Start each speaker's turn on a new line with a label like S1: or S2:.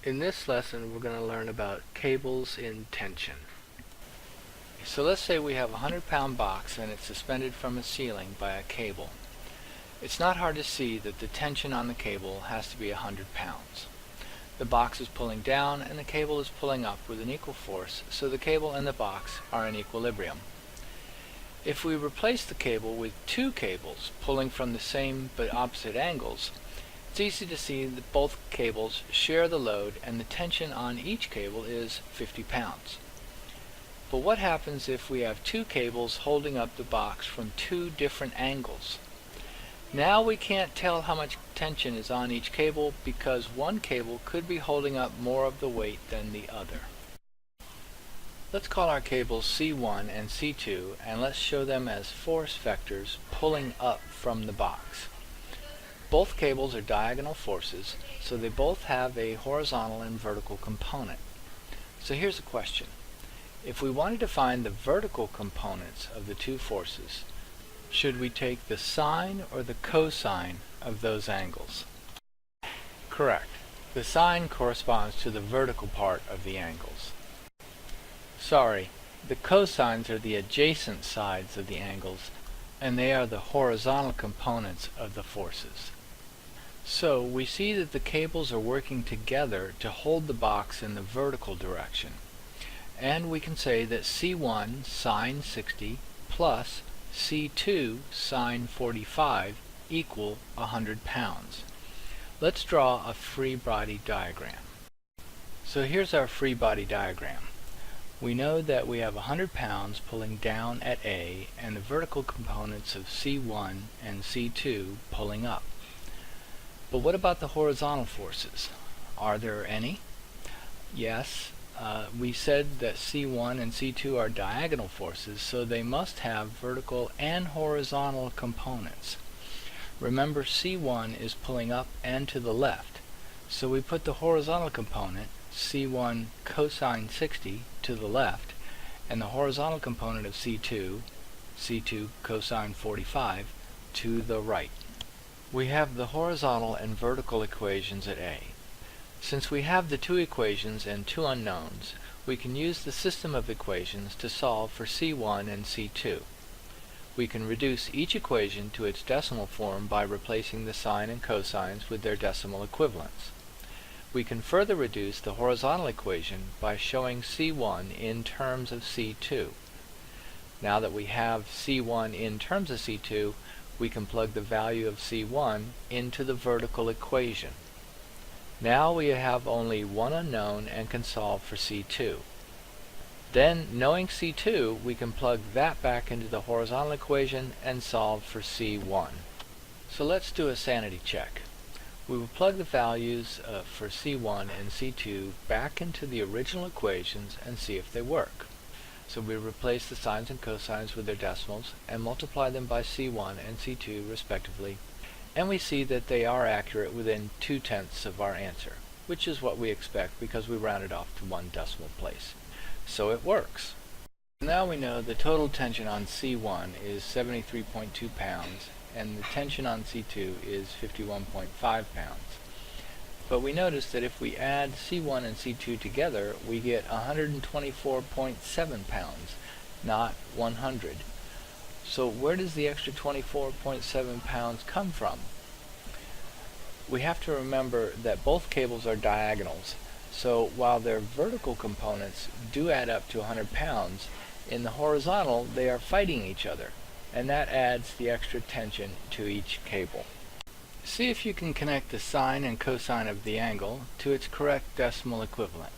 S1: In this lesson, we're going to learn about cables in tension. So let's say we have a 100-pound box and it's suspended from a ceiling by a cable. It's not hard to see that the tension on the cable has to be 100 pounds. The box is pulling down and the cable is pulling up with an equal force, so the cable and the box are in equilibrium. If we replace the cable with two cables pulling from the same but opposite angles, it's easy to see that both cables share the load and the tension on each cable is 50 pounds. But what happens if we have two cables holding up the box from two different angles? Now we can't tell how much tension is on each cable because one cable could be holding up more of the weight than the other. Let's call our cables C1 and C2 and let's show them as force vectors pulling up from the box. Both cables are diagonal forces, so they both have a horizontal and vertical component. So here's a question. If we wanted to find the vertical components of the two forces, should we take the sine or the cosine of those angles? Correct. The sine corresponds to the vertical part of the angles. Sorry, the cosines are the adjacent sides of the angles, and they are the horizontal components of the forces. So we see that the cables are working together to hold the box in the vertical direction. And we can say that C1 sine 60 plus C2 sine 45 equal 100 pounds. Let's draw a free body diagram. So here's our free body diagram. We know that we have 100 pounds pulling down at A and the vertical components of C1 and C2 pulling up. But what about the horizontal forces? Are there any? Yes, we said that C1 and C2 are diagonal forces, so they must have vertical and horizontal components. Remember, C1 is pulling up and to the left, so we put the horizontal component, C1 cosine 60, to the left, and the horizontal component of C2, C2 cosine 45, to the right. We have the horizontal and vertical equations at A. Since we have the two equations and two unknowns, we can use the system of equations to solve for C1 and C2. We can reduce each equation to its decimal form by replacing the sine and cosines with their decimal equivalents. We can further reduce the horizontal equation by showing C1 in terms of C2. Now that we have C1 in terms of C2, we can plug the value of C1 into the vertical equation. Now we have only one unknown and can solve for C2. Then, knowing C2, we can plug that back into the horizontal equation and solve for C1. So let's do a sanity check. We will plug the values for C1 and C2 back into the original equations and see if they work. So we replace the sines and cosines with their decimals and multiply them by C1 and C2 respectively, and we see that they are accurate within 2/10 of our answer, which is what we expect because we rounded off to one decimal place. So it works. Now we know the total tension on C1 is 73.2 pounds and the tension on C2 is 51.5 pounds. But we notice that if we add C1 and C2 together, we get 124.7 pounds, not 100. So where does the extra 24.7 pounds come from? We have to remember that both cables are diagonals, so while their vertical components do add up to 100 pounds, in the horizontal they are fighting each other, and that adds the extra tension to each cable. See if you can connect the sine and cosine of the angle to its correct decimal equivalent.